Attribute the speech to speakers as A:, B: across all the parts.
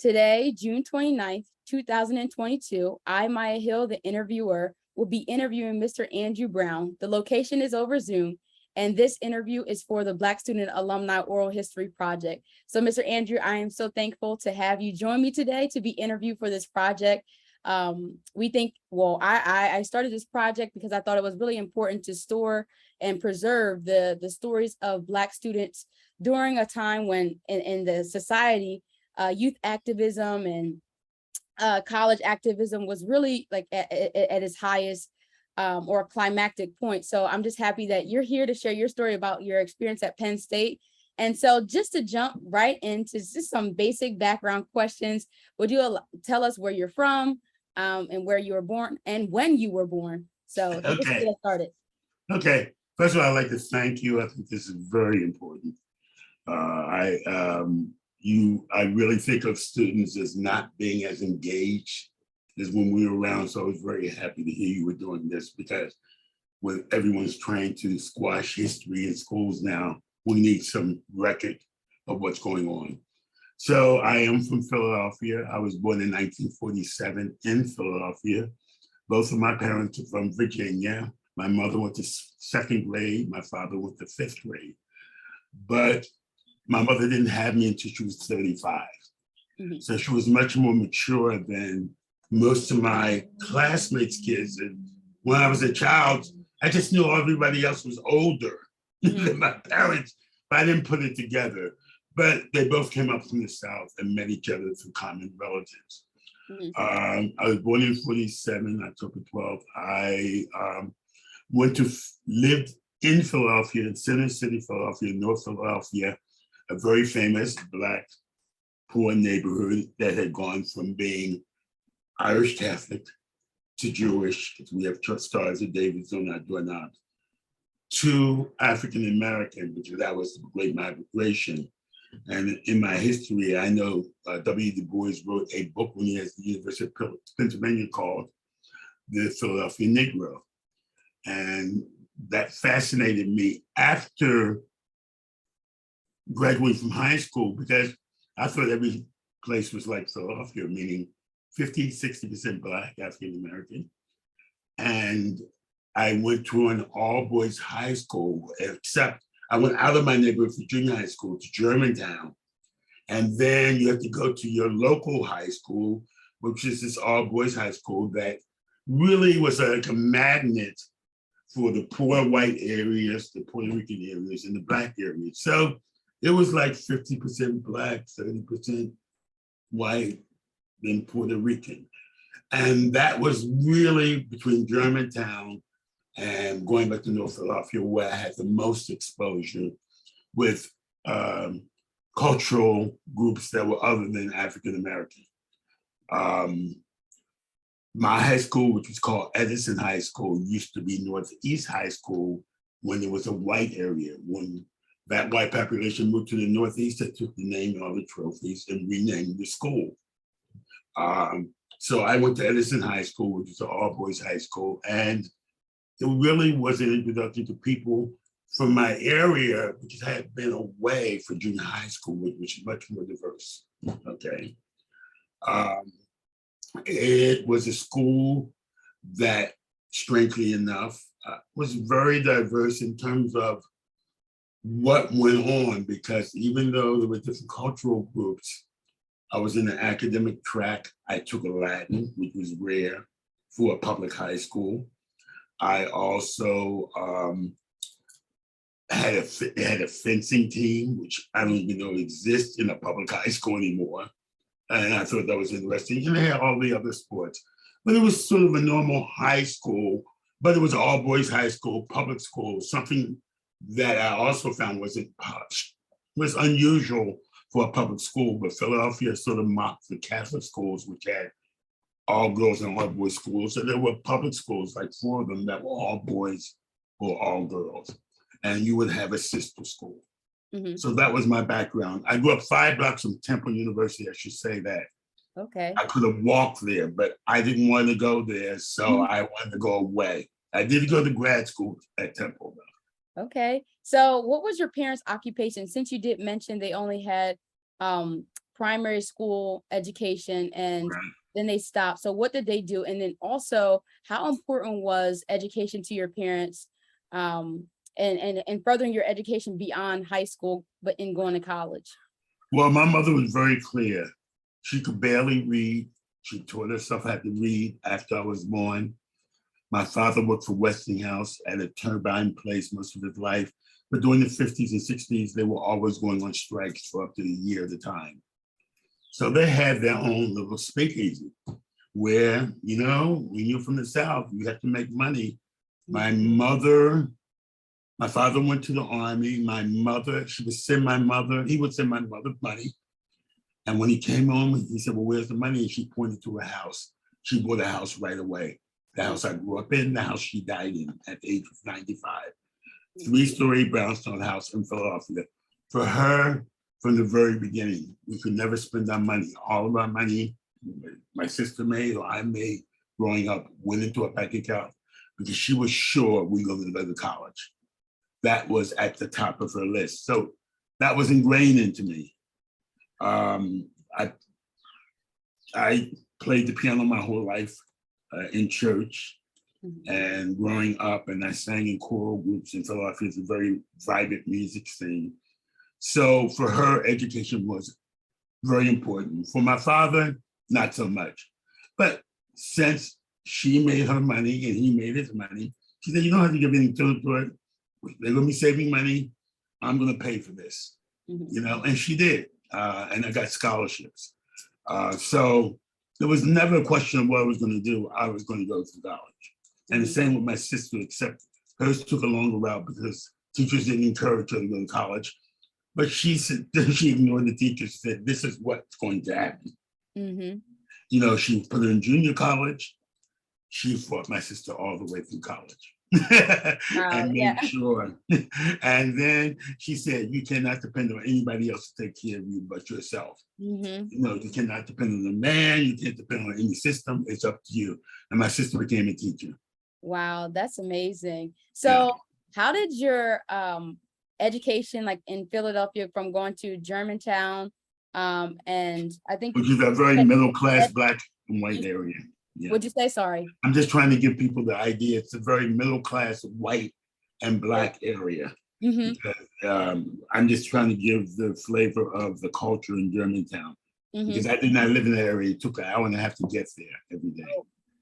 A: Today, June 29th, 2022, I, Maya Hill, the interviewer, will be interviewing Mr. Andrew Brown. The location is over Zoom, and this interview is for the Black Student Alumni Oral History Project. So, Mr. Andrew, I am so thankful to have you join me today to be interviewed for this project. I started this project because I thought it was really important to store and preserve the stories of Black students during a time when in the society, youth activism and college activism was really like at its highest or climactic point. So I'm just happy that you're here to share your story about your experience at Penn State. And so just to jump right into just some basic background questions, would you tell us where you're from and where you were born and when you were born? So just to get us started.
B: Okay. First of all, I'd like to thank you. I think this is very important. I really think of students as not being as engaged as when we were around. So I was very happy to hear you were doing this, because when everyone's trying to squash history in schools now, we need some record of what's going on. So I am from Philadelphia. I was born in 1947 in Philadelphia. Both of my parents are from Virginia. My mother went to second grade. My father went to fifth grade. But my mother didn't have me until she was 35. Mm-hmm. So she was much more mature than most of my classmates' kids. And when I was a child, I just knew everybody else was older than my parents, but I didn't put it together. But they both came up from the South and met each other through common relatives. Mm-hmm. I was born in 47, October 12th. I lived in Philadelphia, in Center City, Philadelphia, North Philadelphia, a very famous Black poor neighborhood that had gone from being Irish Catholic to Jewish, because we have stars of David on our doorknobs, to African American, because that was the Great Migration. And in my history, I know W. Du Bois wrote a book when he was at the University of Pennsylvania called The Philadelphia Negro. And that fascinated me after graduating from high school, because I thought every place was like Philadelphia, meaning 50, 60% Black, African American. And I went to an all boys high school, except I went out of my neighborhood for junior high school to Germantown. And then you have to go to your local high school, which is this all boys high school that really was like a magnet for the poor white areas, the Puerto Rican areas, and the Black areas. So it was like 50% Black, 30% white, then Puerto Rican. And that was really between Germantown and going back to North Philadelphia, where I had the most exposure with cultural groups that were other than African American. My high school, which was called Edison High School, used to be Northeast High School when it was a white area. When that white population moved to the Northeast, they took the name and all the trophies and renamed the school. So I went to Edison High School, which is an all-boys high school, and it really was an introduction to people from my area, because I had been away for junior high school, which is much more diverse, okay? It was a school that, strangely enough, was very diverse in terms of what went on, because even though there were different cultural groups, I was in the academic track. I took Latin, which was rare for a public high school. I also had a fencing team, which I don't even know exists in a public high school anymore. And I thought that was interesting. And they had all the other sports. But it was sort of a normal high school, but it was all boys high school, public school, something that I also found was unusual for a public school. But Philadelphia sort of mocked the Catholic schools, which had all girls and all boys schools. So there were public schools, like 4 of them, that were all boys or all girls. And you would have a sister school. Mm-hmm. So that was my background. I grew up 5 blocks from Temple University, I should say that.
A: Okay.
B: I could have walked there, but I didn't want to go there, so I wanted to go away. I did go to grad school at Temple, though.
A: Okay. So what was your parents' occupation? Since you did mention they only had primary school education and
B: Right.
A: then they stopped. So what did they do? And then also, how important was education to your parents, and furthering your education beyond high school, but in going to college?
B: Well, my mother was very clear. She could barely read. She taught herself how to read after I was born. My father worked for Westinghouse at a turbine place most of his life. But during the 50s and 60s, they were always going on strikes for up to a year at a time. So they had their own little speakeasy where, when you're from the South, you have to make money. My father went to the army. My mother, he would send my mother money. And when he came home, he said, well, where's the money? And she pointed to a house. She bought a house right away. The house I grew up in, the house she died in at the age of 95. 3-story brownstone house in Philadelphia. For her, from the very beginning, we could never spend our money. All of our money, my sister made or I made growing up, went into a bank account because she was sure we were going to go to college. That was at the top of her list. So that was ingrained into me. I played the piano my whole life in church and growing up, and I sang in choral groups in Philadelphia. It's a very vibrant music scene. So for her, education was very important. For my father, not so much. But since she made her money and he made his money, she said, you don't have to give anything to it. They're going to be saving money. I'm going to pay for this, and she did. And I got scholarships. So there was never a question of what I was going to do. I was going to go to college. And the same with my sister, except hers took a longer route because teachers didn't encourage her to go to college. But she said, she ignored the teachers, said, this is what's going to happen. She put her in junior college. She fought my sister all the way through college. And made sure. And then she said, you cannot depend on anybody else to take care of you but yourself. You cannot depend on a man. You can't depend on any system. It's up to you. And my sister became a teacher.
A: Wow, that's amazing. So how did your education, like in Philadelphia, from going to Germantown, and I think,
B: which is a very middle-class Black and white area.
A: Would you say? Sorry.
B: I'm just trying to give people the idea. It's a very middle-class white and Black area. Because, I'm just trying to give the flavor of the culture in Germantown. Because I did not live in that area. It took an hour and a half to get there every day.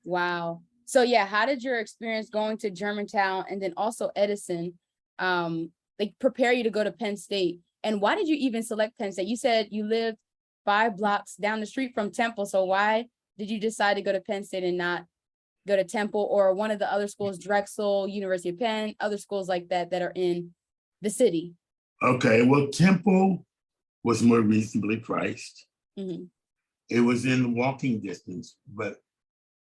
A: Wow. So how did your experience going to Germantown and then also Edison prepare you to go to Penn State? And why did you even select Penn State? You said you lived 5 blocks down the street from Temple. So why did you decide to go to Penn State and not go to Temple or one of the other schools, Drexel, University of Penn, other schools like that are in the city?
B: Okay, well, Temple was more reasonably priced. It was in walking distance, but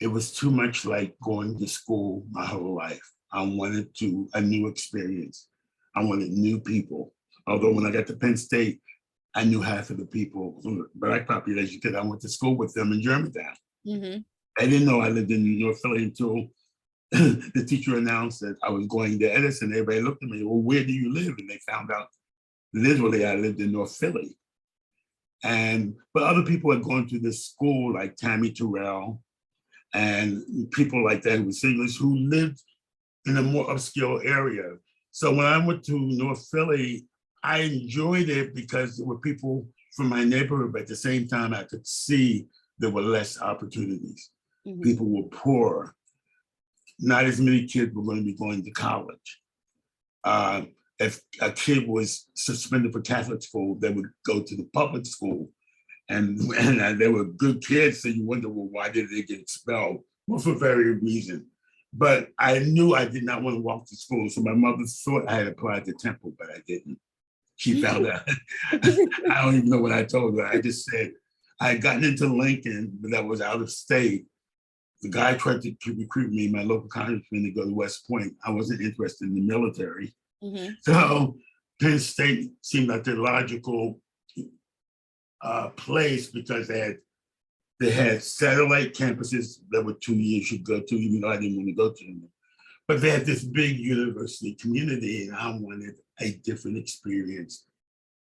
B: it was too much like going to school my whole life. I wanted a new experience. I wanted new people. Although when I got to Penn State, I knew half of the people from the Black population because I went to school with them in Germantown. I didn't know I lived in North Philly until the teacher announced that I was going to Edison. Everybody looked at me, well, where do you live? And they found out literally I lived in North Philly. But other people had gone to this school like Tammy Terrell and people like that who were singers who lived in a more upscale area. So when I went to North Philly, I enjoyed it because there were people from my neighborhood, but at the same time, I could see there were less opportunities. People were poor. Not as many kids were going to be going to college. If a kid was suspended for Catholic school, they would go to the public school. And they were good kids, so you wonder, well, why did they get expelled? Well, for various reasons. But I knew I did not want to walk to school, so my mother thought I had applied to Temple, but I didn't. She found out. I don't even know what I told her. I just said I had gotten into Lincoln, but that was out of state. The guy tried to recruit me, my local congressman, to go to West Point. I wasn't interested in the military. So Penn State seemed like the logical place because they had satellite campuses that were 2 years you go to, even though I didn't want to go to them. But they had this big university community, and I wanted a different experience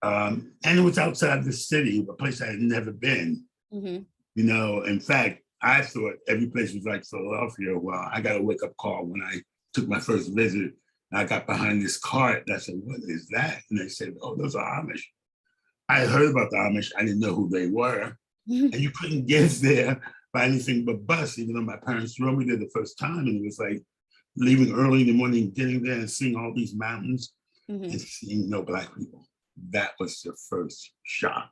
B: And it was outside the city, a place I had never been.
A: Mhm.
B: You know, in fact, I thought every place was like Philadelphia. Well, I got a wake up call when I took my first visit. I got behind this cart. And I said, "What is that?" And they said, "Oh, those are Amish." I had heard about the Amish. I didn't know who they were. And you couldn't get there by anything but bus, even though my parents drove me there the first time. And it was like leaving early in the morning, getting there and seeing all these mountains and seeing no Black people. That was the first shock.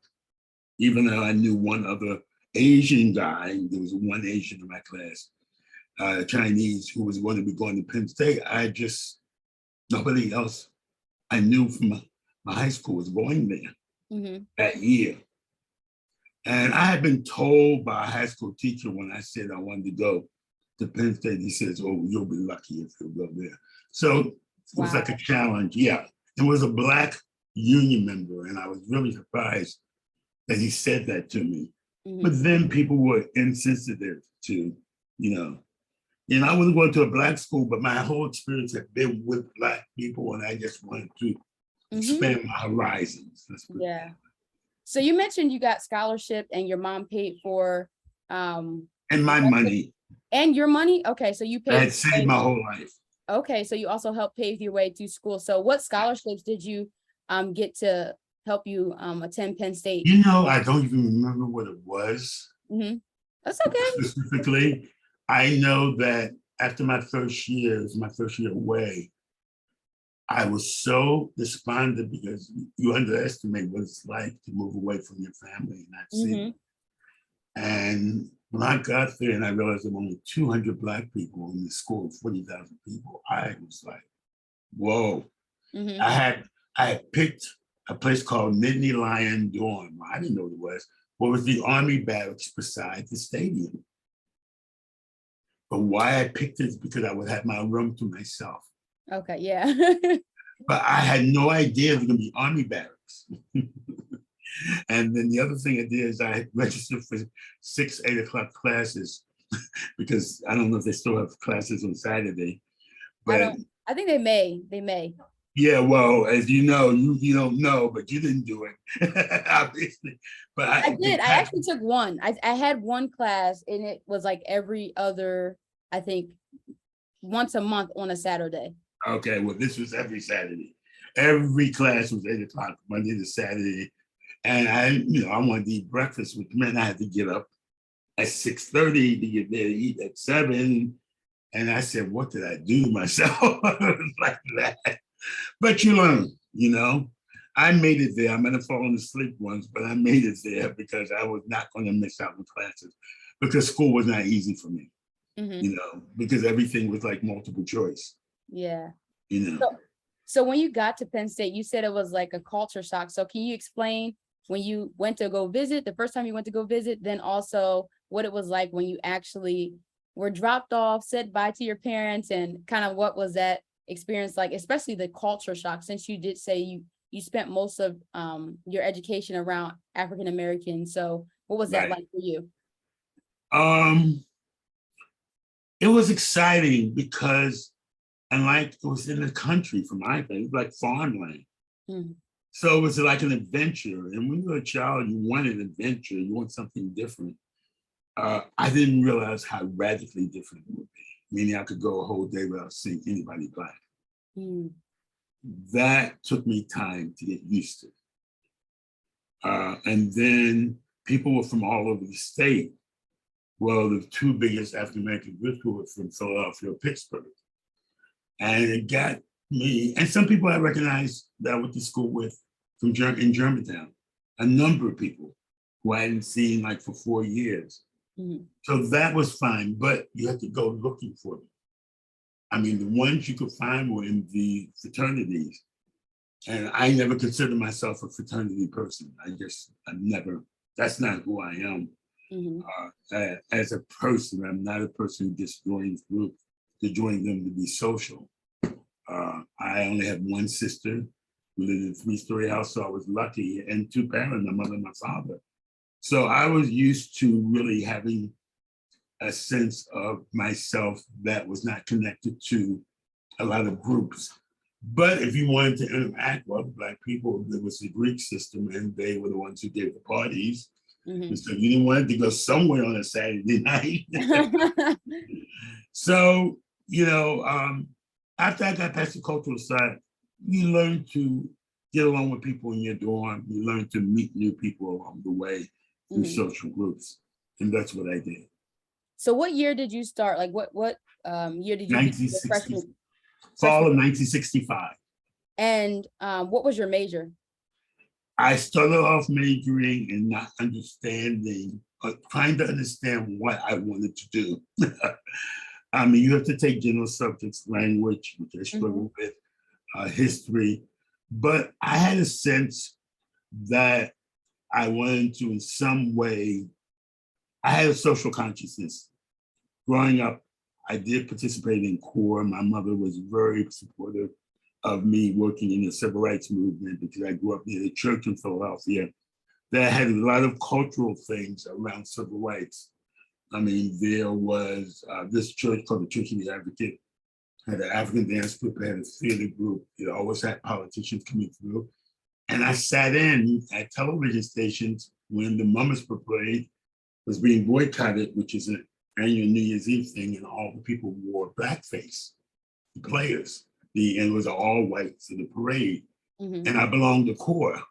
B: Even though I knew one other Asian guy, there was one Asian in my class, Chinese, who was going to be going to Penn State. Nobody else I knew from my high school was going there that year. And I had been told by a high school teacher when I said I wanted to go to Penn State, he says, "Oh, you'll be lucky if you go there." So it was like a challenge. Yeah. It was a Black union member. And I was really surprised that he said that to me. But then people were insensitive to, I wasn't going to a Black school, but my whole experience had been with Black people, and I just wanted to expand my horizons.
A: Yeah. So you mentioned you got scholarship and your mom paid for
B: and my money.
A: And your money? Okay, so you paid.
B: I had saved my whole life.
A: Okay, so you also helped pave your way through school. So what scholarships did you get to help you attend Penn State?
B: I don't even remember what it was.
A: That's okay.
B: Specifically, I know that after my first year, it was my first year away, I was so despondent because you underestimate what it's like to move away from your family and not see them. And when I got there and I realized there were only 200 Black people in the school of 40,000 people, I was like, whoa. I had picked a place called Nittany Lion Dorm. I didn't know what it was. What was the Army barracks beside the stadium. But why I picked it is because I would have my room to myself.
A: Okay, yeah.
B: But I had no idea it was going to be Army barracks. And then the other thing I did is I registered for 6, 8 o'clock classes because I don't know if they still have classes on Saturday. But
A: I think they may.
B: Yeah, well, as you know, you don't know, but you didn't do it, obviously. But
A: I did. I actually took one. I had one class and it was like every other, I think, once a month on a Saturday.
B: Okay, well, this was every Saturday. Every class was 8 o'clock, Monday to Saturday. And I wanted to eat breakfast, which meant I had to get up at 6:30 to get there to eat at 7. And I said, what did I do to myself? Like that. But you learn, I made it there. I might have fallen asleep once, but I made it there because I was not going to miss out on classes because school was not easy for me, because everything was like multiple choice.
A: Yeah. So when you got to Penn State, you said it was like a culture shock. So can you explain when you went to go visit, the first time you went to go visit, then also what it was like when you actually were dropped off, said bye to your parents, and kind of what was that experience like, especially the culture shock, since you did say you spent most of your education around African Americans. So what was that like for you?
B: It was exciting because, and like it was in the country for my thing, it was like farmland. So it was like an adventure. And when you're a child, you want an adventure, you want something different. I didn't realize how radically different it would be, meaning I could go a whole day without seeing anybody Black. That took me time to get used to. And then people were from all over the state. Well, the 2 biggest African-American groups were from Philadelphia, Pittsburgh. And it got me, and some people I recognized that I went to school with in Germantown, a number of people who I hadn't seen like for 4 years. So that was fine, but you had to go looking for them. I mean, the ones you could find were in the fraternities. And I never considered myself a fraternity person. That's not who I am. As a person, I'm not a person who just joins groups to join them to be social. I only have one sister. We lived in a 3-story house, so I was lucky, and 2 parents, my mother and my father. So I was used to really having a sense of myself that was not connected to a lot of groups. But if you wanted to interact with Black people, there was the Greek system, and they were the ones who gave the parties. And so you didn't want to go somewhere on a Saturday night. So, after I got past the cultural side, you learn to get along with people in your dorm. You learn to meet new people along the way through social groups. And that's what I did.
A: So what year did you start? Like what year did you begin your
B: 1960,
A: freshman?
B: fall of 1965.
A: And what was your major?
B: I started off majoring in not understanding, trying to understand what I wanted to do. I mean, you have to take general subjects, language, which I struggle with, history, but I had a sense that I wanted to, in some way, I had a social consciousness. Growing up, I did participate in CORE. My mother was very supportive of me working in the civil rights movement because I grew up near the church in Philadelphia that had a lot of cultural things around civil rights. I mean, there was this church called the Church of the Advocate, had an African dance group, had a theater group. It always had politicians coming through. And I sat in at television stations when the Mummers Parade was being boycotted, which is an annual New Year's Eve thing, and all the people wore blackface, the players. And it was all white to the parade. And I belonged to CORE.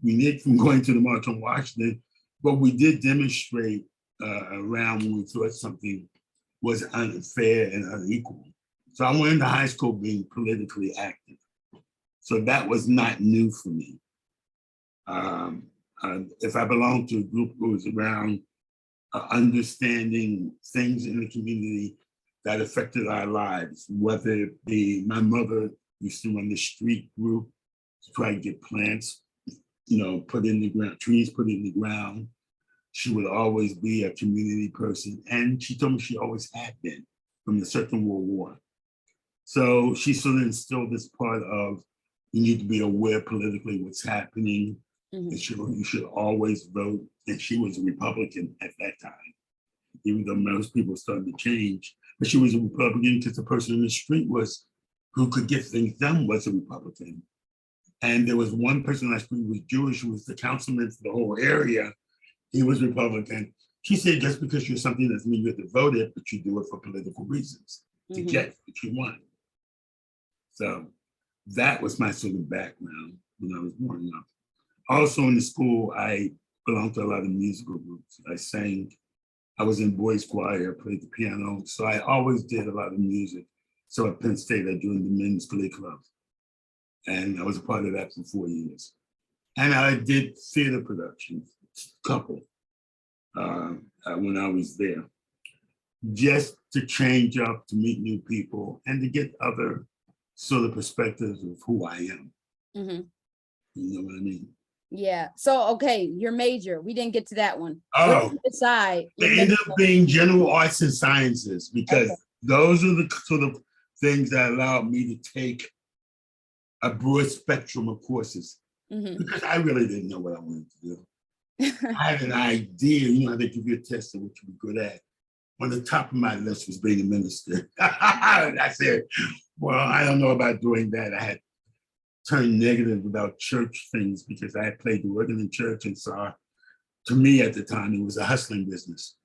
B: We did from going to the March on Washington, but we did demonstrate around when we thought something was unfair and unequal. So I went into high school being politically active. So that was not new for me. If I belonged to a group that was around understanding things in the community that affected our lives, whether it be my mother used to run the street group to try to get plants, put in the ground, trees put in the ground. She would always be a community person. And she told me she always had been from the Second World War. So she sort of instilled this part of you need to be aware politically what's happening. And you should always vote. And she was a Republican at that time, even though most people started to change. But she was a Republican because the person in the street who could get things done was a Republican. And there was one person on that street who was Jewish, who was the councilman for the whole area. He was Republican. She said, just because you're something doesn't mean you have to vote it, but you do it for political reasons to get what you want. So that was my sort of background when I was growing up. Also in the school, I belonged to a lot of musical groups. I sang, I was in boys choir, played the piano. So I always did a lot of music. So at Penn State, I joined the men's glee club. And I was a part of that for 4 years. And I did theater productions, a couple, when I was there, just to change up, to meet new people, and to get other sort of perspectives of who I am. You know what I mean?
A: Yeah. So, okay, your major, we didn't get to that one.
B: Oh,
A: decide.
B: It ended up being general arts and sciences because those are the sort of things that allowed me to take a broad spectrum of courses because I really didn't know what I wanted to do. I had an idea, how they give you a test of what you were good at. On the top of my list was being a minister. I said, well, I don't know about doing that. I had turned negative about church things because I had played the organ in church and saw, to me at the time, it was a hustling business.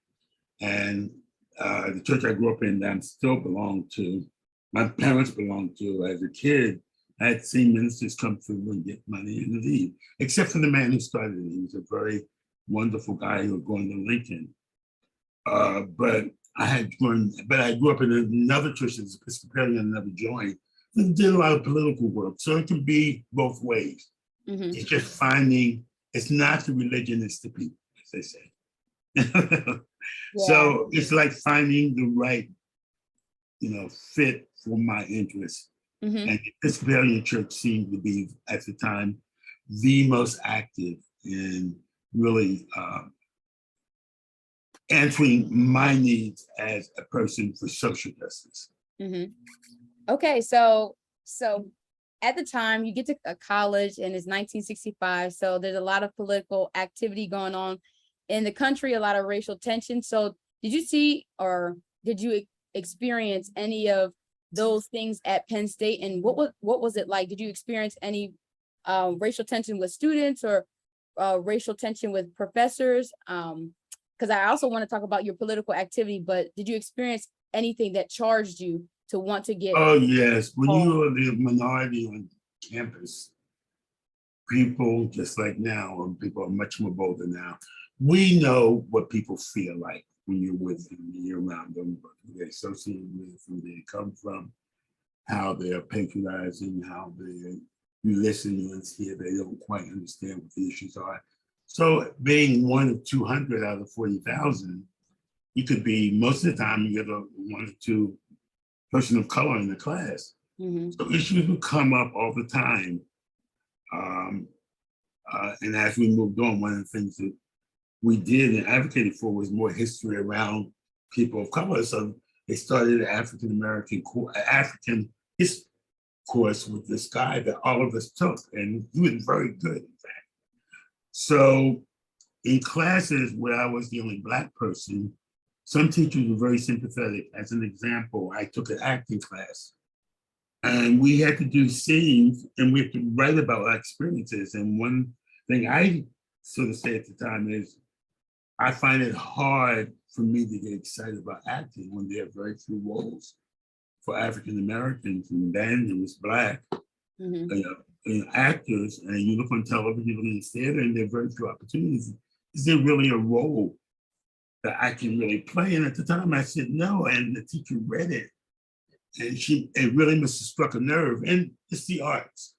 B: And the church I grew up in, that I still belonged to, my parents belonged to as a kid, I had seen ministers come through and get money and leave, except for the man who started it. He was a very wonderful guy who was going to Lincoln. But I grew up in another church that was Episcopalian, another joint, and did a lot of political work. So it can be both ways. It's just finding, it's not the religion, it's the people, as they say. So it's like finding the right, fit for my interests. And the Episcopalian Church seemed to be, at the time, the most active in really answering my needs as a person for social justice.
A: Okay, so at the time you get to college and it's 1965, so there's a lot of political activity going on in the country, a lot of racial tension. So did you see or did you experience any of those things at Penn State, and what was it like? Did you experience any racial tension with students or racial tension with professors? Because I also want to talk about your political activity, but did you experience anything that charged you to want to get?
B: Oh, yes. When
A: Oh.
B: you are the minority on campus, people just like now, and people are much more bolder now. We know what people feel like when you're with them, when you're around them, who they associate with, who they come from, how they're patronizing, how you listen and hear they don't quite understand what the issues are. So being one of 200 out of 40,000, you could be, most of the time, you get a one or two person of color in the class.
A: Mm-hmm.
B: So issues would come up all the time. And as we moved on, one of the things that we did and advocated for was more history around people of color. So they started an African history course with this guy that all of us took, and he was very good, in fact. So in classes where I was the only Black person, some teachers were very sympathetic. As an example, I took an acting class, and we had to do scenes, and we had to write about our experiences. And one thing I sort of say at the time is, I find it hard for me to get excited about acting when there are very few roles for African Americans, and then it was Black actors. And you look on television, you look in the theater, and there are very few opportunities. Is there really a role that I can really play? And at the time, I said no, and the teacher read it, and it really must have struck a nerve. And it's the arts.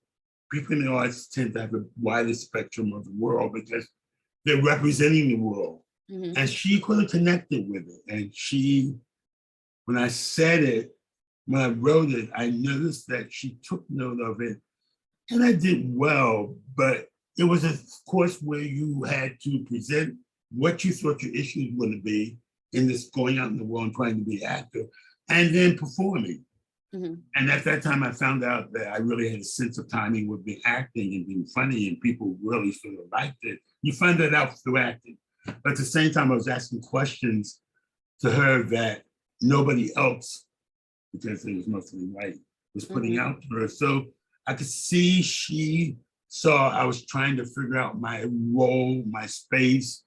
B: People in the arts tend to have a wider spectrum of the world because they're representing the world.
A: Mm-hmm.
B: And she could have connected with it. And when I said it, when I wrote it, I noticed that she took note of it. And I did well, but it was a course where you had to present what you thought your issues were going to be in this going out in the world and trying to be an actor, and then performing.
A: Mm-hmm.
B: And at that time, I found out that I really had a sense of timing with being acting and being funny, and people really sort of liked it. You find that out through acting. But at the same time, I was asking questions to her that nobody else, because it was mostly white, was putting out to her. So I could see she saw I was trying to figure out my role, my space,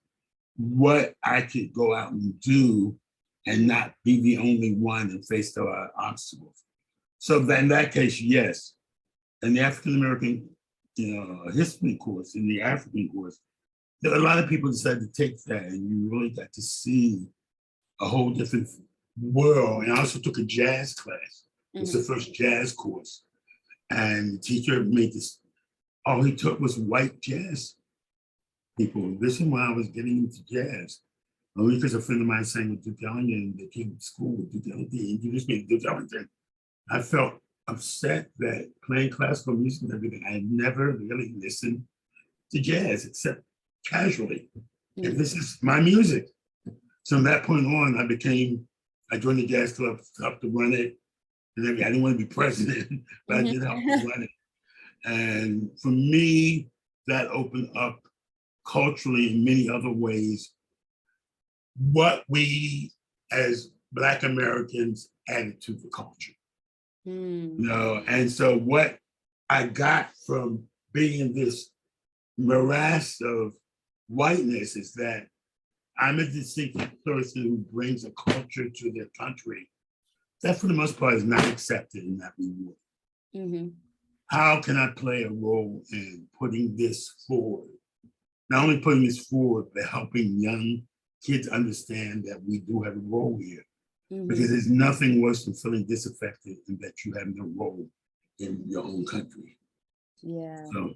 B: what I could go out and do and not be the only one and face the obstacles. So in that case, yes. In the African American history course, in the African course, there were a lot of people decided to take that, and you really got to see a whole different world. And I also took a jazz class. It was the first jazz course. And the teacher made this, all he took was white jazz people. This is why I was getting into jazz. Only because a friend of mine sang with Duke Ellington, they came to school with Duke Ellington, introduced me to Duke Ellington. I felt upset that playing classical music and everything, I had never really listened to jazz except casually. And this is my music. So from that point on, I joined the jazz club, helped to run it. And I didn't want to be president, but I did help to run it. And for me, that opened up culturally in many other ways what we as Black Americans added to the culture. And so what I got from being in this morass of whiteness is that I'm a distinctive person who brings a culture to their country that for the most part is not accepted and not rewarded. How can I play a role in putting this forward? Not only putting this forward, but helping young kids understand that we do have a role here. Because there's nothing worse than feeling disaffected and that you have no role in your own country.
A: Yeah.
B: So,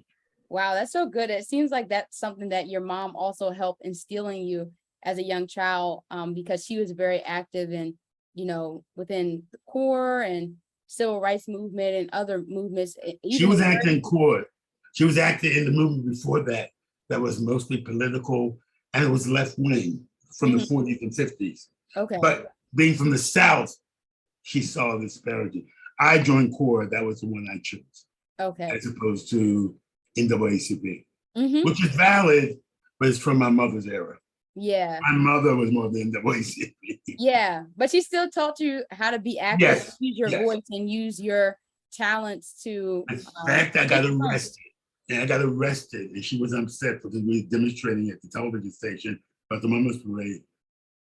A: wow, that's so good. It seems like that's something that your mom also helped instill in you as a young child, because she was very active in, within the CORE and civil rights movement and other movements.
B: She was acting in CORE. She was acting in the movement before that was mostly political, and it was left wing from the 40s and 50s.
A: Okay.
B: But being from the South, she saw the disparity. I joined CORE, that was the one I chose.
A: Okay.
B: As opposed to NAACP, which is valid, but it's from my mother's era.
A: Yeah.
B: My mother was more the NAACP.
A: Yeah. But she still taught you how to be active,
B: Yes,
A: use your
B: yes.
A: voice and use your talents to
B: In fact, I got
A: make fun.
B: arrested. And I got arrested, and she was upset because we were demonstrating at the television station about the Mama's Parade.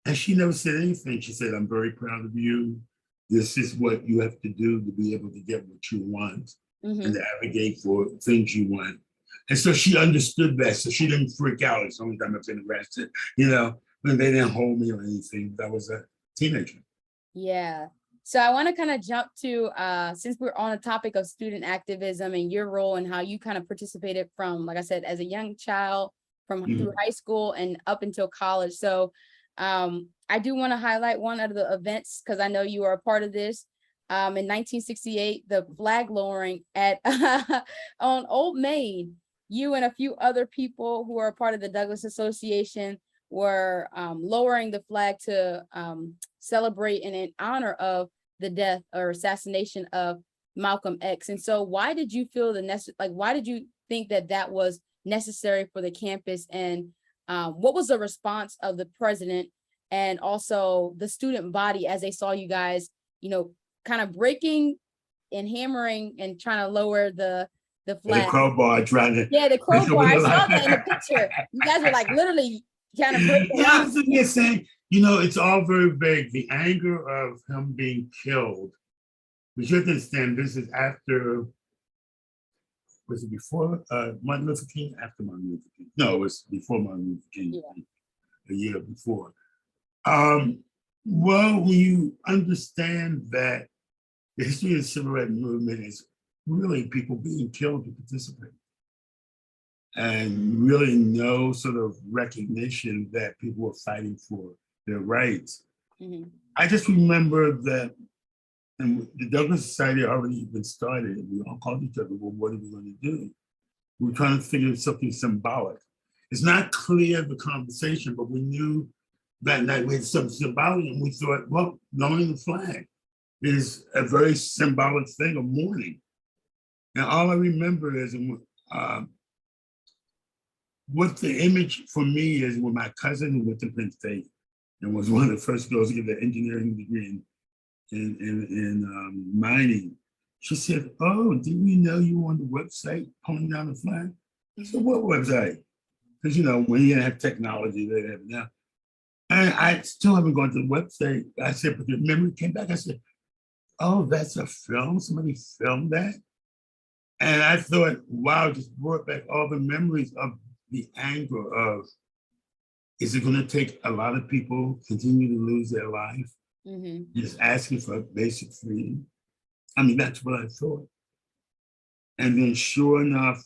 B: And she never said anything. She said, I'm very proud of you. This is what you have to do to be able to get what you want and to advocate for things you want. And so she understood that. So she didn't freak out. It's the only time I've been arrested, you know, and they didn't hold me or anything. But I was a teenager.
A: Yeah. So I want to kind of jump to, since we're on the topic of student activism and your role and how you kind of participated from, like I said, as a young child from through high school and up until college. So I do want to highlight one of the events because I know you are a part of this. In 1968, the flag lowering at on Old Main, you and a few other people who are a part of the Douglas Association were lowering the flag to celebrate and in honor of the death or assassination of Malcolm X. And so why did you feel why did you think that that was necessary for the campus? And what was the response of the president and also the student body as they saw you guys, you know, kind of breaking and hammering and trying to lower the flag?
B: The crowbar trying to.
A: Yeah, the crowbar. I saw that in the picture. You guys were like literally kind of breaking.
B: Yeah, I was sitting here saying, you know, it's all very vague. The anger of him being killed, but you have to understand, this is after, was it before Martin Luther King? After Martin Luther King? No, it was before Martin Luther King, a year before. Well, when you understand that the history of the civil rights movement is really people being killed to participate, and really no sort of recognition that people were fighting for their rights. I just remember that, and the Douglas Society already been started, and we all called each other, well, what are we going to do? We were trying to figure something symbolic. It's not clear, the conversation, but we knew that night we had something symbolic, and we thought, well, lowering the flag is a very symbolic thing of mourning. And all I remember is what the image for me is when my cousin who went to Penn State and was one of the first girls to get the engineering degree in mining, she said, oh, didn't we know you were on the website pulling down the flag? I said, what website? Because, you know, when you didn't have technology, they have now. And I still haven't gone to the website. I said, but the memory came back. I said, oh, that's a film? Somebody filmed that? And I thought, wow, just brought back all the memories of the anger of, is it going to take a lot of people continue to lose their life? Just asking for basic freedom. I mean, that's what I thought. And then sure enough,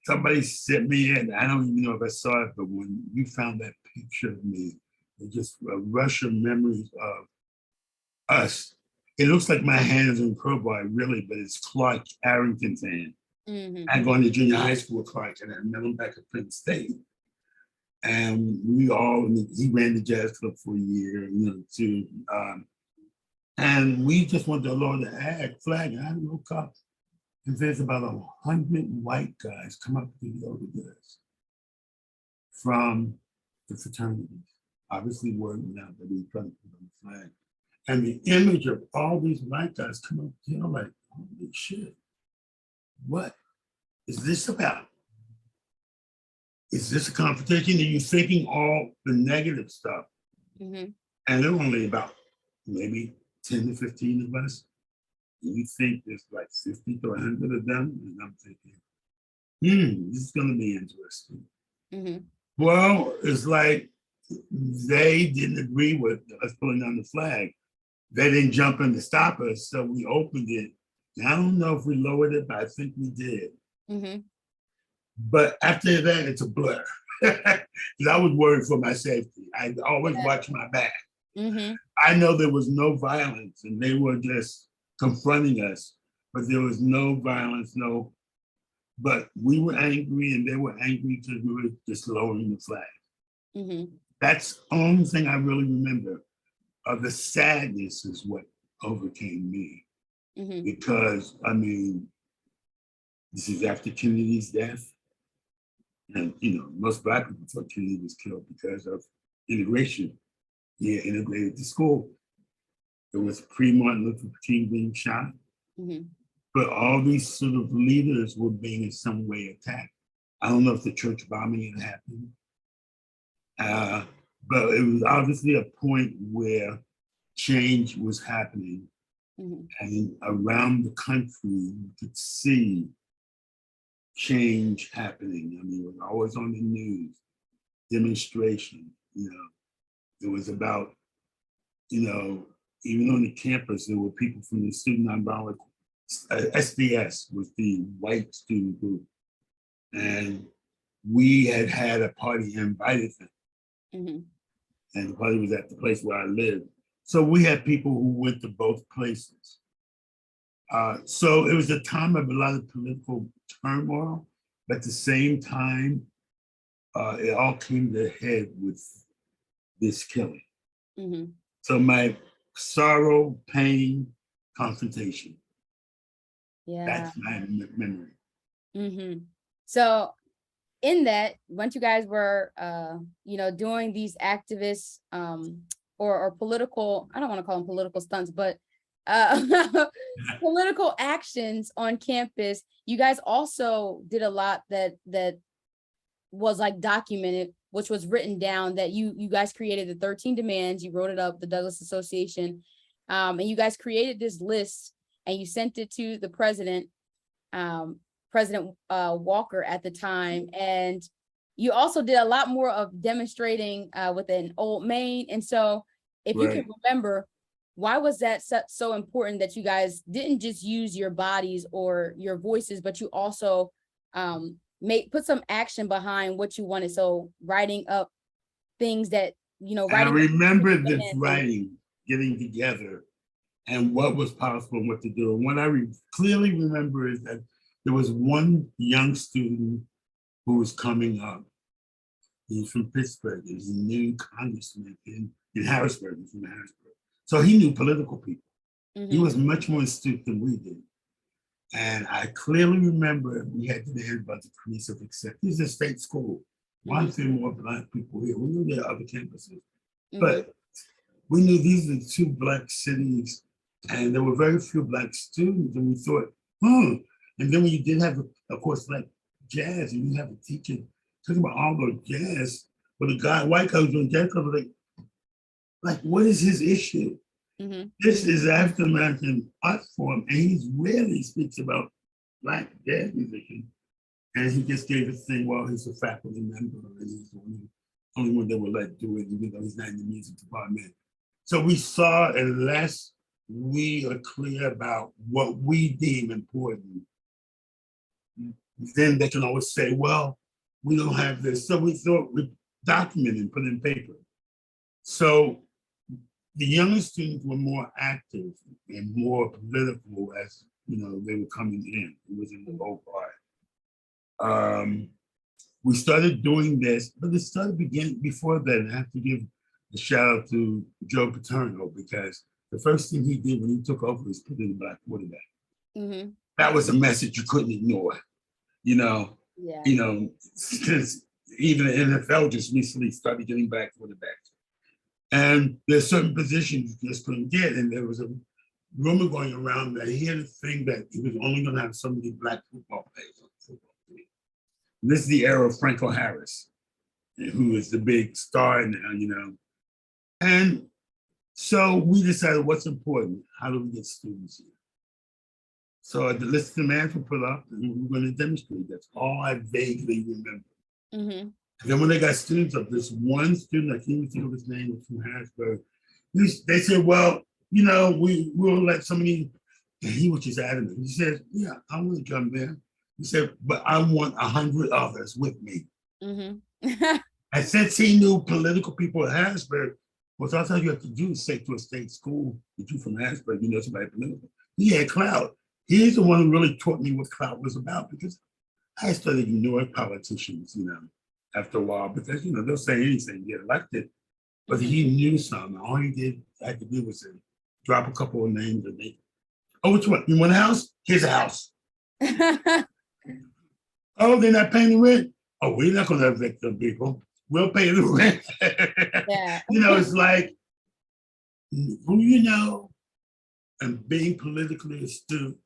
B: somebody sent me in, I don't even know if I saw it, but when you found that picture of me, it just a rush of memories of us. It looks like my hand is on crowbar, really, but it's Clark Arrington's hand. I go into junior high school with Clark, and I met him back at Penn State. And he ran the jazz club for a year, you know, too. And we just wanted to lower the flag, and I woke up, and there's about 100 white guys come up to the over us from the fraternities. Obviously, word now that we were trying to put on the flag. And the image of all these white guys come up, you know, like, holy shit, what is this about? Is this a competition? Are you thinking all the negative stuff? And there were only about maybe 10 to 15 of us. And you think there's like 50 to 100 of them? And I'm thinking, this is going to be interesting. Well, it's like they didn't agree with us pulling down the flag. They didn't jump in to stop us, so we opened it. And I don't know if we lowered it, but I think we did. But after that, it's a blur. Because I was worried for my safety. I always watch my back. I know there was no violence, and they were just confronting us, but there was no violence, but we were angry, and they were angry because we were just lowering the flag. That's the only thing I really remember. The sadness is what overcame me. Because, I mean, this is after Kennedy's death. And, most Black people thought Kennedy was killed because of integration. He had integrated the school. There was pre-Martin Luther King being shot.
A: Mhm.
B: But all these sort of leaders were being in some way attacked. I don't know if the church bombing had happened, but it was obviously a point where change was happening.
A: Mhm.
B: And around the country, you could see change happening. I mean, it was always on the news, demonstration, it was about, even on the campus, there were people from the Student Nonviolent, SDS was the white student group. And we had a party invited them.
A: Mhm.
B: And the party was at the place where I lived. So we had people who went to both places. So it was a time of a lot of political turmoil, but at the same time, it all came to a head with this killing.
A: Mhm.
B: So my sorrow, pain, confrontation.
A: Yeah.
B: That's my memory.
A: Mhm. So in that, once you guys were, doing these activists, or political, I don't want to call them political stunts, but political actions on campus, you guys also did a lot that was like documented, which was written down, that you guys created the 13 demands, you wrote it up, the Douglas Association, and you guys created this list and you sent it to the president, President Walker at the time. And you also did a lot more of demonstrating within Old Main. And so if you can remember, why was that so important that you guys didn't just use your bodies or your voices, but you also put some action behind what you wanted? So writing up things that,
B: I
A: writing.
B: remember this writing, getting together, and what was possible and what to do. And what I clearly remember is that there was one young student who was coming up. He was from Pittsburgh. He was a new congressman in Harrisburg. He was from Harrisburg. So he knew political people.
A: Mhm.
B: He was much more astute than we did. And I clearly remember we had to hear about the crease of acceptance. This is a state school. Why is there more Black people here? We knew there are other campuses, but we knew these are the two Black cities, and there were very few Black students. And we thought, And then when you did have, of course, like jazz, and you have a teacher talking about all the jazz, but the white guy was doing jazz club, like, what is his issue?
A: Mhm.
B: This is African American art form, and he rarely speaks about Black jazz musicians. And he just gave a thing, well, he's a faculty member, and he's the only one that will let do it, even though he's not in the music department. So we saw, unless we are clear about what we deem important, then they can always say, well, we don't have this. So we thought we document and put in paper. So the younger students were more active and more political as they were coming in. It was in the low part. We started doing this, but it started beginning before that. I have to give a shout out to Joe Paterno, because the first thing he did when he took over was put in the Black quarterback.
A: Mm-hmm.
B: That was a message you couldn't ignore.
A: Yeah.
B: Because even the NFL just recently started getting Black quarterbacks. And there's certain positions you just couldn't get. And there was a rumor going around that he had a thing that he was only going to have so many Black football players on the football team. And this is the era of Franco Harris, who is the big star now, And so we decided what's important. How do we get students here? So the list of demands were put up, and we were going to demonstrate. That's all I vaguely remember.
A: Mm-hmm.
B: Then when they got students up, this one student, I can't even think of his name, was from Harrisburg. They said, well, we'll let somebody, and he was just adamant. He said, yeah, I want to jump in. He said, but I want 100 others with me.
A: Mm-hmm.
B: And since he knew political people at Harrisburg, well, that's all you have to do is say to a state school that you're from Harrisburg, you know somebody political. He had clout. He's the one who really taught me what clout was about, because I started ignoring politicians, after a while, because, they'll say anything, get elected. But he knew something. All he had to do was drop a couple of names and which one? You want a house? Here's a house. Oh, they're not paying the rent? oh, we're not going to evict them people. We'll pay the rent.
A: Yeah.
B: It's like, who you know and being politically astute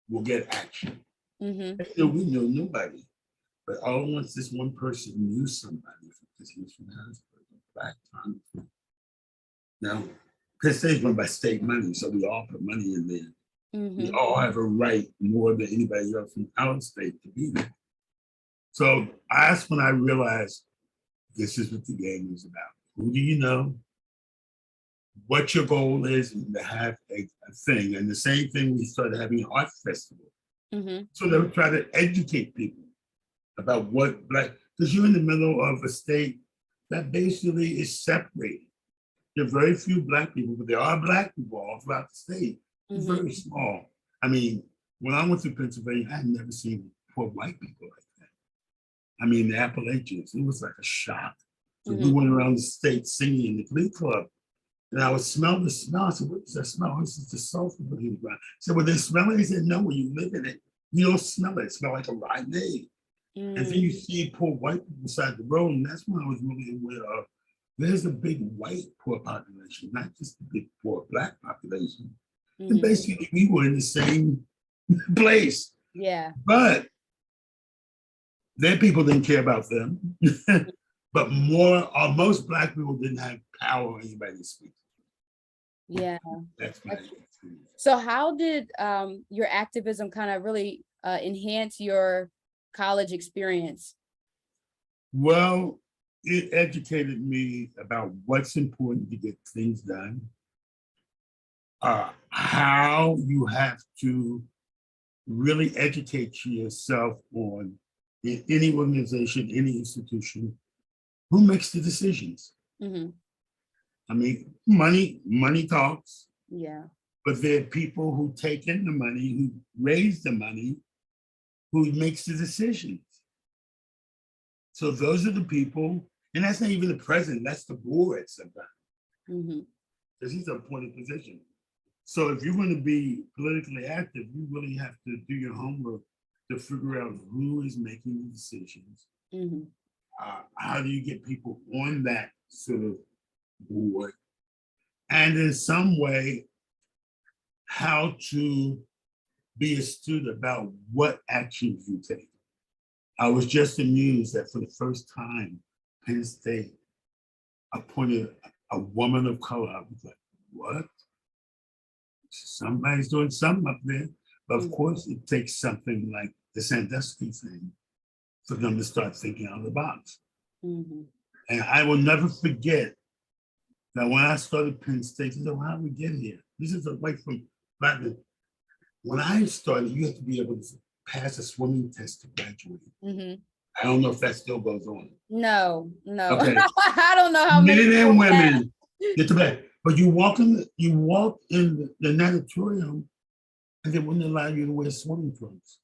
B: will get action. We know nobody. But all at once, this one person knew somebody because he was from Harrisburg, a black congressman. Now, Penn State's run by state money, so we all put money in there. We all have a right more than anybody else from our state to be there. So that's when I realized this is what the game is about. Who do you know? What your goal is, and to have a thing. And the same thing, we started having an art festival. So they would try to educate people about what black, because you're in the middle of a state that basically is separated. There are very few black people, but there are black people all throughout the state. It's very small. I mean, when I went to Pennsylvania, I had never seen poor white people like that. I mean, the Appalachians, it was like a shock. So we went around the state singing in the Glee Club, and I would smell the smell. I said, what is that smell? This is the sulfur burning ground. I said, well, they smell it? He said, no, when you live in it, you don't smell it. It smells like a rotten egg. And then you see poor white people beside the road, and that's when I was really aware of, there's a big white poor population, not just a big poor black population. And basically, we were in the same place.
A: Yeah.
B: But their people didn't care about them. But most black people didn't have power or anybody to speak.
A: Yeah.
B: That's my experience.
A: So how did your activism kind of really enhance your college experience?
B: Well, it educated me about what's important to get things done, how you have to really educate yourself on, in any organization, any institution, who makes the decisions. I mean, money talks.
A: Yeah.
B: But there are people who take in the money, who raise the money, who makes the decisions. So those are the people, and that's not even the president, that's the board sometimes. Because he's a appointed position. So if you're going to be politically active, you really have to do your homework to figure out who is making the decisions. How do you get people on that sort of board? And in some way, how to be astute about what actions you take. I was just amused that for the first time, Penn State appointed a woman of color. I was like, what? Somebody's doing something up there. But of course, it takes something like the Sandusky thing for them to start thinking out of the box. And I will never forget that when I started Penn State, I said, well, how did we get here? This is away from black. When I started, you have to be able to pass a swimming test to graduate. I don't know if that still goes on.
A: No.
B: Okay.
A: I don't know how many
B: men and women get to bed. But you walk in the natatorium, and they wouldn't allow you to wear swimming trunks.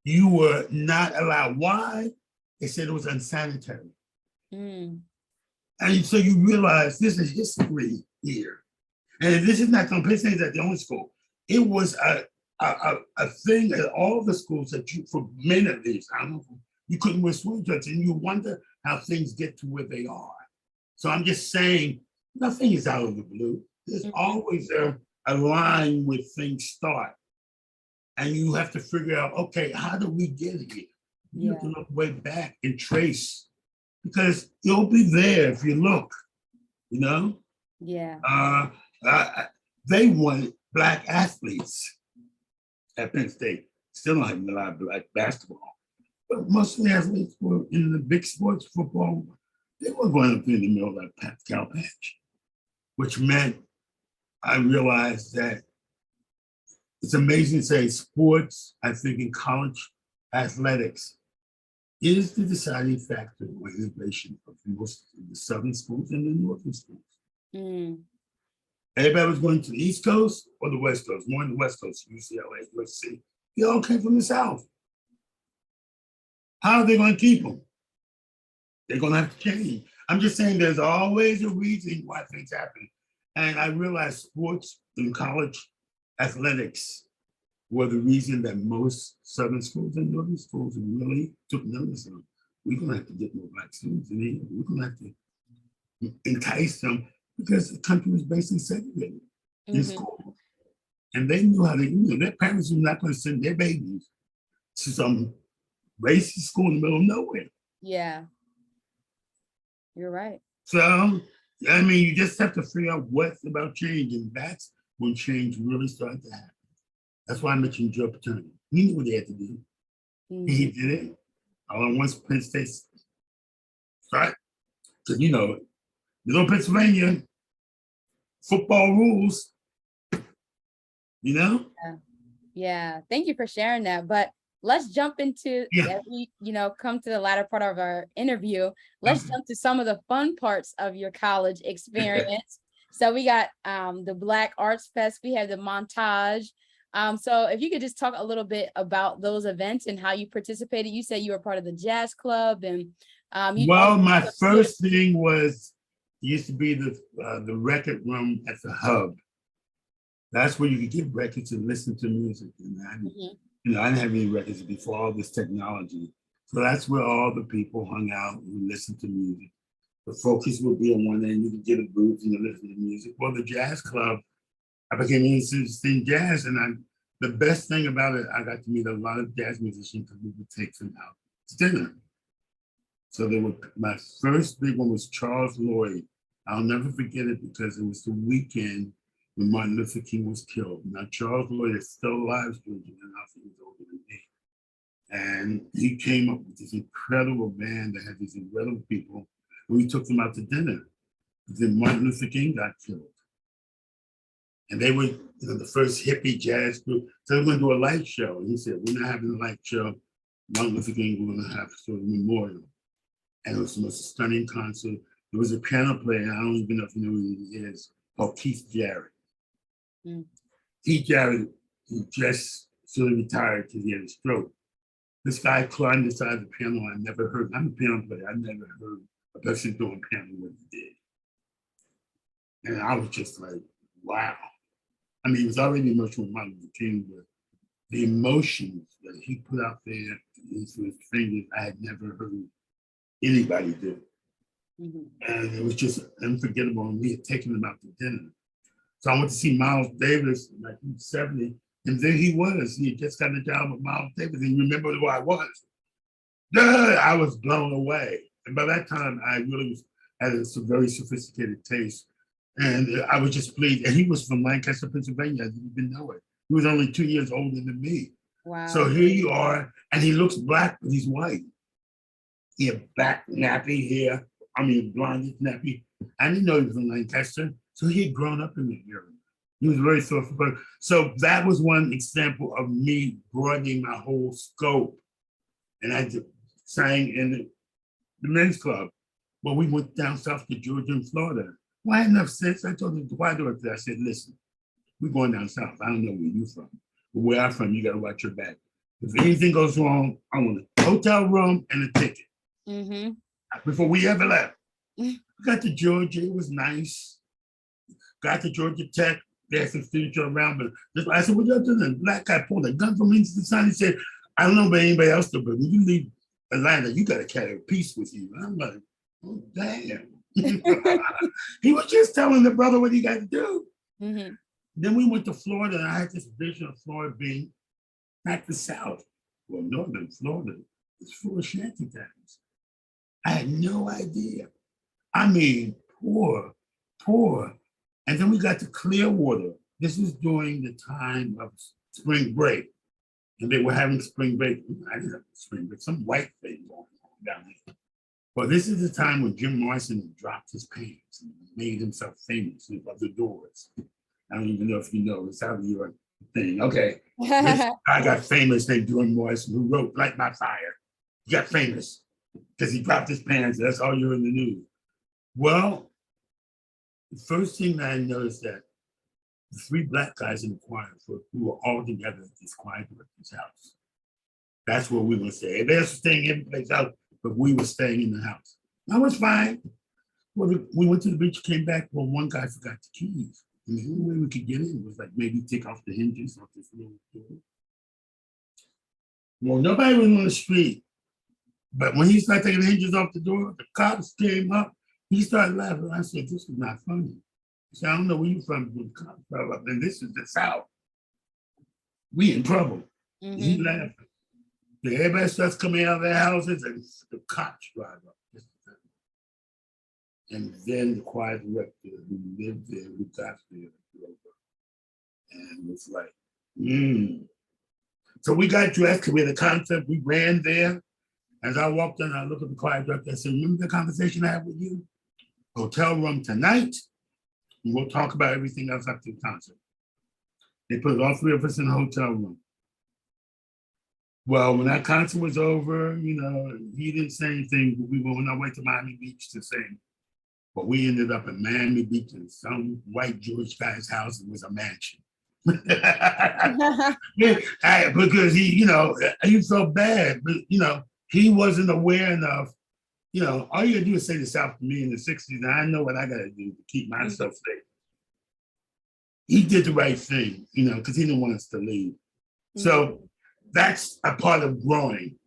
B: You were not allowed. Why? They said it was unsanitary. And so you realize this is history here. And this is not, Penn State is at the only school. It was a thing at all the schools that you, for men at least, I don't know, you couldn't wear swimming trunks, and you wonder how things get to where they are. So I'm just saying, nothing is out of the blue. There's always a line where things start. And you have to figure out, okay, how do we get here? You have to look way back and trace, because it'll be there if you look, you know? They wanted black athletes at Penn State. Still don't have a lot of black basketball. But most of the athletes were in the big sports, football. They were going up in the middle of that cow patch, which meant I realized that it's amazing to say sports, I think in college athletics, is the deciding factor on innovation of most of the southern schools and the northern schools. Everybody was going to the East Coast or the West Coast, more in the West Coast, UCLA, USC. They all came from the South. How are they going to keep them? They're going to have to change. I'm just saying there's always a reason why things happen. And I realized sports in college athletics were the reason that most Southern schools and Northern schools really took notice of. We're gonna have to get more Black students in here. We're gonna have to entice them because the country was basically segregated in school. And they knew how to, their parents were not gonna send their babies to some racist school in the middle of nowhere.
A: Yeah, you're right.
B: So, I mean, you just have to figure out what's about change, and that's when change really started to happen. That's why I mentioned Joe Paterno. He knew what he had to do. He did it. Once Penn State started, because little Pennsylvania, football rules,
A: Yeah, thank you for sharing that. But let's jump into, as we, come to the latter part of our interview, let's jump to some of the fun parts of your college experience. So we got the Black Arts Fest, we have the montage. So if you could just talk a little bit about those events and how you participated. You said you were part of the jazz club, and
B: my first thing was used to be the record room at the Hub. That's where you could get records and listen to music. And I didn't have any records before all this technology. So that's where all the people hung out and listened to music. The focus would be on one end, you could get a booth and listen to music. Well, the jazz club, I became interested in jazz, and the best thing about it, I got to meet a lot of jazz musicians because we would take them out to dinner. So my first big one was Charles Lloyd. I'll never forget it because it was the weekend when Martin Luther King was killed. Now, Charles Lloyd is still alive, and I think he's older than me. And he came up with this incredible band that had these incredible people. We took them out to dinner. Then Martin Luther King got killed. And they were the first hippie jazz group. So they were going to do a light show. And he said, we're not having a light show. Martin Luther King, we're going to have sort of a memorial. And it was the most stunning concert. There was a piano player, I don't even know if you know who he is, called Keith Jarrett. Keith Jarrett, he just sort of retired because he had a stroke. This guy climbed inside the piano. I never heard, I'm a piano player, I never heard a person doing piano what he did. And I was just like, wow. I mean, he was already emotional with Martin Luther King, but the emotions that he put out there into his fingers, I had never heard anybody do. And it was just unforgettable. And we had taken him out to dinner. So I went to see Miles Davis in 1970, and there he was. He had just gotten a job with Miles Davis, and remember who I was. I was blown away. And by that time, I really had a very sophisticated taste. And I was just pleased. And he was from Lancaster, Pennsylvania. I didn't even know it. He was only 2 years older than me.
A: Wow.
B: So here you are, and he looks black, but he's white. He had black nappy hair. I mean, blonde nappy. I didn't know he was from Lancaster. So he had grown up in the area. He was very thoughtful. So that was one example of me broadening my whole scope. And I sang in the men's club. Well, we went down south to Georgia and Florida. Well, I had enough sense. I told the choir director, I said, listen, we're going down south. I don't know where you're from. But where I'm from, you got to watch your back. If anything goes wrong, I want a hotel room and a ticket. Before we ever left. Got to Georgia, it was nice. Got to Georgia Tech, they had some students around, but I said, what y'all doing? The black guy pulled a gun from me to the side. He said, I don't know about anybody else, but when you leave Atlanta, you got to carry a piece with you. And I'm like, oh, damn. He was just telling the brother what he got to do. Then we went to Florida, and I had this vision of Florida being not the South, well, northern Florida. It's full of shanty towns. I had no idea. I mean, poor. And then we got to Clearwater. This was during the time of spring break. And they were having spring break. I didn't have spring break, some white thing going on down there. But this is the time when Jim Morrison had dropped his pants and made himself famous with other doors. I don't even know if you know, it's out of your thing. Okay. This guy got famous named Jim Morrison, who wrote Light My Fire. He got famous because he dropped his pants. That's all you're in the news. Well, the first thing that I noticed that the 3 black guys in the choir who were all together at this choir director's house. That's where we were staying. They were staying every place else, but we were staying in the house. That was fine. Well, we went to the beach, came back. Well, one guy forgot the keys. And the only way we could get in was like maybe take off the hinges off this little door. Well, nobody was on the street. But when he started taking the hinges off the door, the cops came up. He started laughing. I said, "This is not funny." He said, "I don't know where you from, but the cops fell up, and this is the South. We in trouble."
A: Mhm.
B: He laughed. Then everybody starts coming out of their houses, and the cops drive up. And then the choir director who lived there, who got there, drove up. And it was like, So we got dressed, we had a concert, we ran there. As I walked in, I looked at the choir director, I said, "Remember the conversation I had with you? Hotel room tonight, and we'll talk about everything else after the concert." They put all three of us in the hotel room. Well, when that concert was over, he didn't say anything, but we were on our way to Miami Beach to sing. But we ended up in Miami Beach in some white Jewish guy's house. It was a mansion. Because he felt bad, but he wasn't aware enough. All you gotta do is say the South to me in the 60s, and I know what I gotta do to keep myself safe. He did the right thing, because he didn't want us to leave. So that's a part of growing.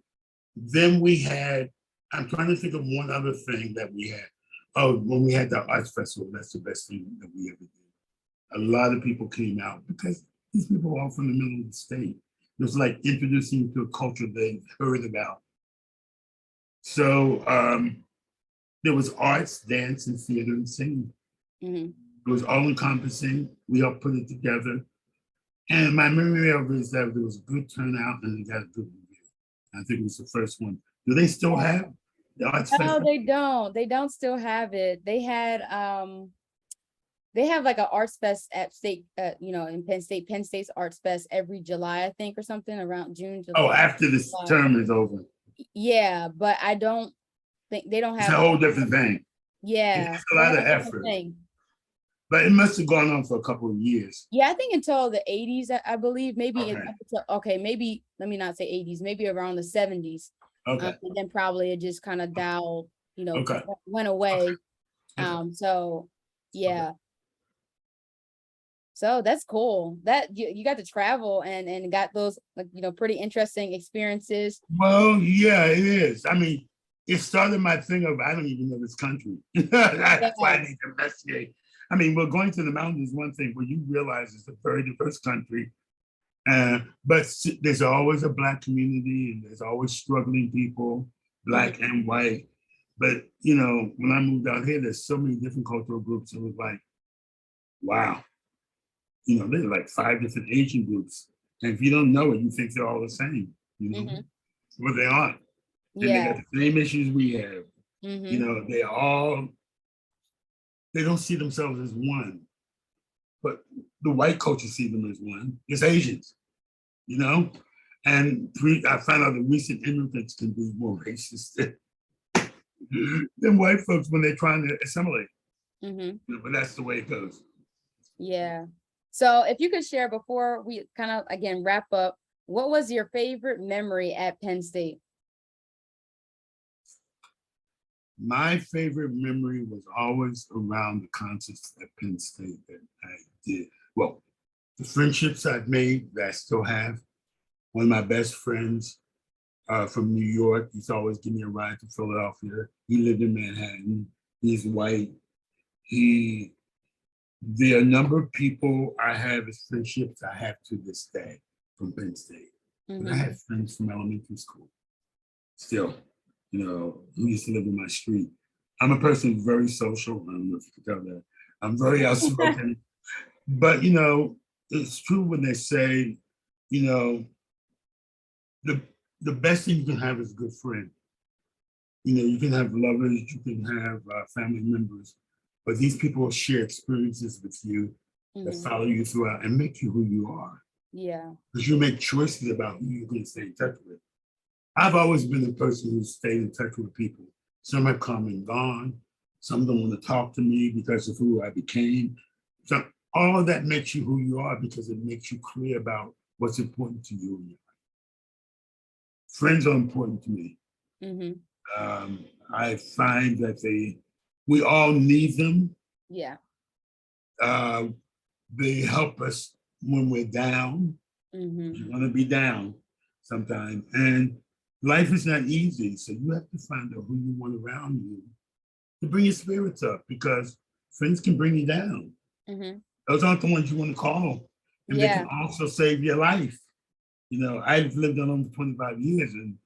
B: Then we had, I'm trying to think of one other thing that we had. Oh, when we had the arts festival, that's the best thing that we ever did. A lot of people came out because these people were all from the middle of the state. It was like introducing you to a culture they heard about. So there was arts, dance, and theater and singing. It was all encompassing. We helped put it together. And my memory of it is that there was a good turnout and they got a good review. I think it was the first one. Do they still have the arts festival?
A: No, they don't. They don't still have it. They have like an arts fest at state, in Penn State. Penn State's Arts Fest every July, I think, or something around June. July.
B: Oh, after this term is over.
A: Yeah, but I don't think they don't have.
B: It's a whole different thing.
A: Yeah,
B: it's a lot of effort. But it must have gone on for a couple of years.
A: Yeah, I think until the 80s, I believe. Maybe maybe let me not say 80s, maybe around the 70s.
B: Okay.
A: And then probably it just kind of dialed, went away. So yeah. Okay. So that's cool that you got to travel and got those pretty interesting experiences.
B: Well, yeah, it is. I mean, it started my thing of I don't even know this country. That's why I need to investigate. I mean, we're going to the mountains is one thing, but you realize it's a very diverse country. But there's always a Black community and there's always struggling people, Black and white. But, when I moved out here, there's so many different cultural groups. It was like, wow. There's like 5 different Asian groups. And if you don't know it, you think they're all the same, But they aren't. And they got the same issues we have. They don't see themselves as one. But the white culture see them as one. It's Asians, And I found out the recent immigrants can be more racist than white folks when they're trying to assimilate. But that's the way it goes.
A: Yeah. So if you could share before we kind of, again, wrap up, what was your favorite memory at Penn State?
B: My favorite memory was always around the concerts at Penn State that I did. Well, the friendships I've made that I still have. One of my best friends from New York, he's always giving me a ride to Philadelphia. He lived in Manhattan. He's white. There are a number of people I have as friendships I have to this day from Penn State. And I have friends from elementary school still, who used to live in my street. I'm a person who's very social. I don't know if you can tell that. I'm very outspoken. But, it's true when they say, the best thing you can have is a good friend. You can have lovers, you can have family members, but these people will share experiences with you that follow you throughout and make you who you are.
A: Yeah.
B: Because you make choices about who you're going to stay in touch with. I've always been the person who stayed in touch with people. Some have come and gone. Some don't want to talk to me because of who I became. So all of that makes you who you are because it makes you clear about what's important to you in your life. Friends are important to me. I find that we all need them.
A: Yeah.
B: They help us when we're down. You're going to be down. sometimes. And life is not easy. So you have to find out who you want around you to bring your spirits up, because friends can bring you down.
A: Mm-hmm.
B: Those aren't the ones you want to call. And they
A: Yeah.
B: can also save your life. You know, I've lived alone for 25 years, and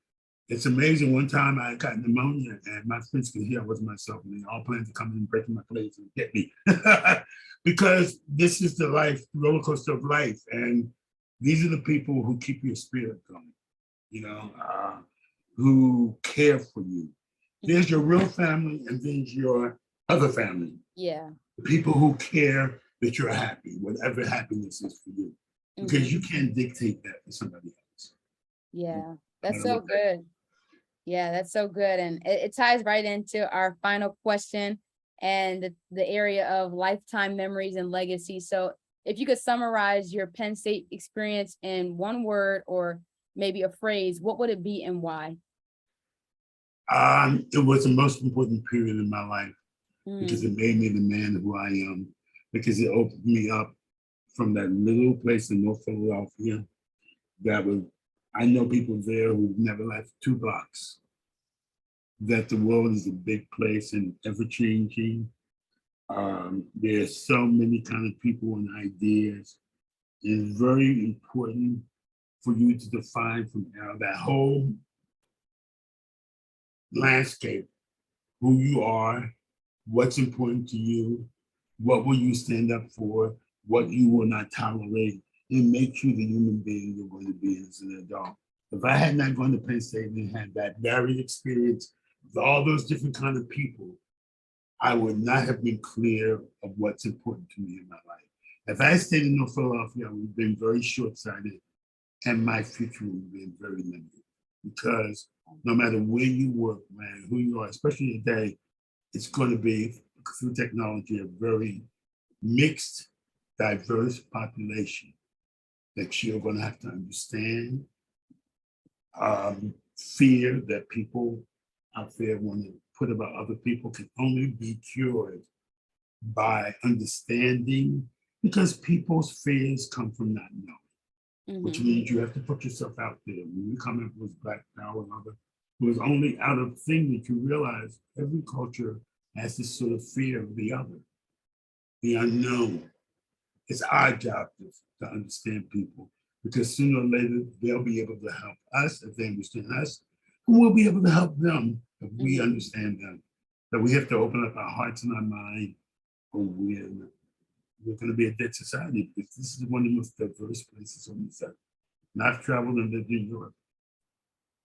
B: it's amazing. One time I got pneumonia and my friends could hear I wasn't myself, and they all planned to come in and break my place and get me. Because this is the roller coaster of life. And these are the people who keep your spirit going, you know, who care for you. There's your real family, and there's your other family.
A: Yeah.
B: The people who care that you're happy, whatever happiness is for you. Because you can't dictate that to somebody else.
A: Yeah, that's so good. Yeah, that's so good. And it ties right into our final question and the area of lifetime memories and legacy. So if you could summarize your Penn State experience in one word or maybe a phrase, what would it be and why?
B: It was the most important period in my life because
A: Mm,
B: it made me the man who I am, because it opened me up from that little place in North Philadelphia that was, I know people there who've never left 2 blocks, that the world is a big place and ever changing. There's so many kind of people and ideas. It's very important for you to define from that whole landscape who you are, what's important to you, what will you stand up for, what you will not tolerate. It makes you the human being you're going to be as an adult. If I had not gone to Penn State and had that varied experience with all those different kind of people, I would not have been clear of what's important to me in my life. If I stayed in North Philadelphia, I would have been very short-sighted, and my future would have been very limited. Because no matter where you work, man, who you are, especially today, it's going to be, through technology, a very mixed, diverse population that you're going to have to understand. Fear that people out there want to put about other people can only be cured by understanding, because people's fears come from not knowing, which means you have to put yourself out there. When you come up with Black Power and other, it was only out of thing that you realize every culture has this sort of fear of the other, the unknown. It's our job to understand people, because sooner or later they'll be able to help us if they understand us, and we'll be able to help them if we understand them. But we have to open up our hearts and our mind, or we're going to be a dead society, because this is one of the most diverse places on this earth. And I've traveled and lived in Europe.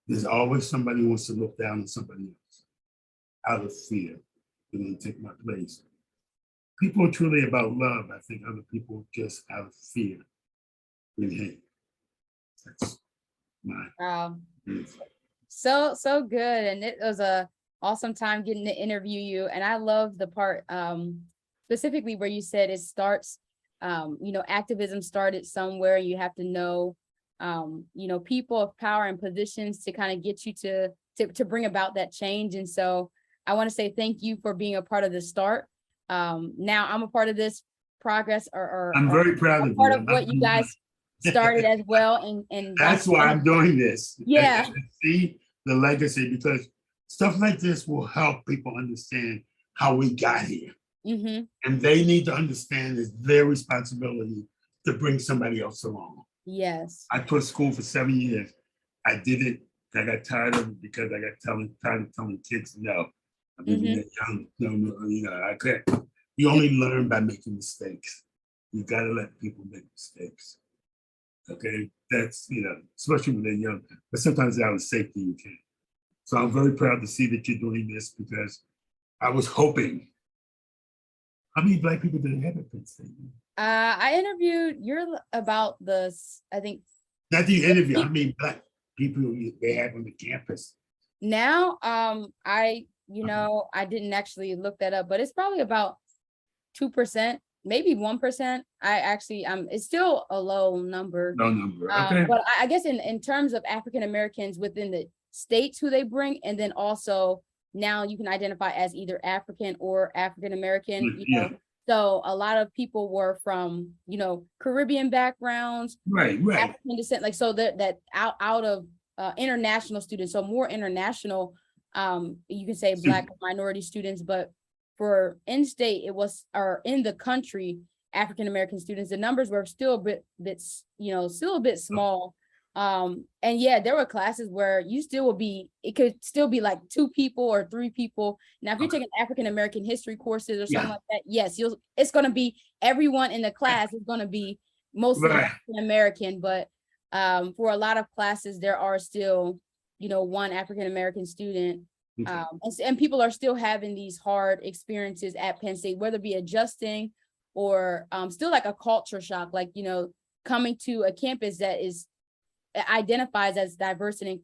B: There's always somebody who wants to look down on somebody else out of fear. They're going to take my place. People are truly about love. I think other people just out of fear and hate. That's my.
A: wow.
B: Yes.
A: So good. And it was a awesome time getting to interview you. And I love the part specifically where you said it starts, activism started somewhere. You have to know, people of power and positions to kind of get you to bring about that change. And so I want to say thank you for being a part of the start. Now I'm a part of this progress, or
B: I'm very proud of
A: part
B: you.
A: of what you guys started as well. And
B: that's why I'm doing this.
A: Yeah.
B: See the legacy, because stuff like this will help people understand how we got here. And they need to understand it's their responsibility to bring somebody else along.
A: Yes.
B: I taught school for 7 years. I did it. I got tired of it because I got tired of telling kids no. I mean, young, no, I can't. You only learn by making mistakes. You got to let people make mistakes. Okay, that's, especially when they're young, but sometimes out of safety you can. So I'm very proud to see that you're doing this, because I was hoping. How many Black people did they have at Penn State?
A: I interviewed, you're about I think.
B: Not the interview, how many Black people they have on the campus?
A: Now, I didn't actually look that up, but it's probably about 2%, maybe 1%. I actually, it's still a low number.
B: No number, okay.
A: But I guess in terms of African Americans within the states who they bring, and then also now you can identify as either African or African American. So a lot of people were from, you know, Caribbean backgrounds,
B: Right.
A: African descent, like, so that out of international students, so more international, you can say Black minority students, but for in-state, it was, or in the country, African-American students, the numbers were still a bit, you know, still a bit small. And yeah, there were classes where you still would be, it could still be like 2 people or 3 people. Now, if you're taking African-American history courses or something like that, yes, it's going to be, everyone in the class is going to be mostly African-American, but for a lot of classes, there are still, you know, 1 African-American student. And people are still having these hard experiences at Penn State, whether it be adjusting or still like a culture shock, like, you know, coming to a campus that is identifies as diverse and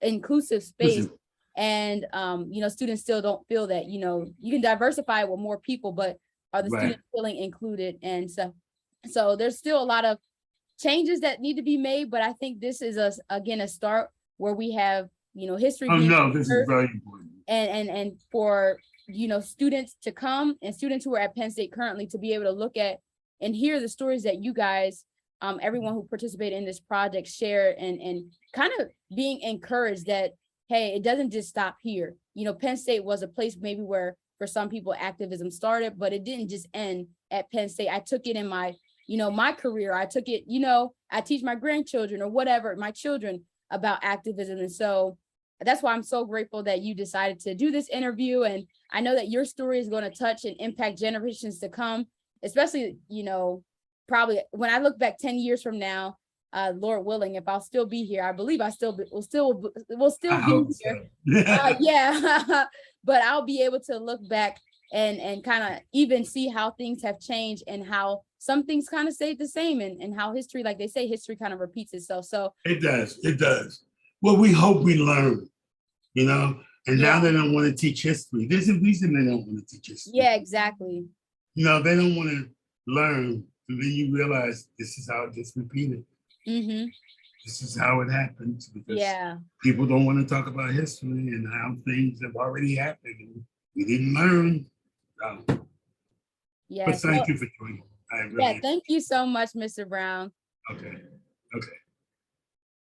A: inclusive space. And you know, students still don't feel that, you know, you can diversify with more people, but are the students feeling included? And so there's still a lot of changes that need to be made, but I think this is again a start where we have, you know, history.
B: This is very important.
A: And for, you know, students to come, and students who are at Penn State currently, to be able to look at and hear the stories that you guys, everyone who participated in this project, shared, and kind of being encouraged that, hey, it doesn't just stop here. You know, Penn State was a place maybe where for some people activism started, but it didn't just end at Penn State. I took it in my, you know, my career. I took it, you know, I teach my grandchildren or whatever, my children, about activism. And so that's why I'm so grateful that you decided to do this interview. And I know that your story is going to touch and impact generations to come, especially, you know, probably when I look back 10 years from now, Lord willing, if I'll still be here, I believe I will still be here. Yeah, but I'll be able to look back and kind of even see how things have changed and how some things kind of stayed the same, and how history, like they say, history kind of repeats itself. So
B: it does. Well, we hope we learn, you know, and now they don't want to teach history. There's a reason they don't want to teach history.
A: Yeah, exactly.
B: You know, they don't want to learn, and then you realize this is how it gets repeated. This is how it happens, because people don't want to talk about history and how things have already happened, and we didn't learn. But thank you for joining.
A: Thank you so much, Mr. Brown.
B: Okay.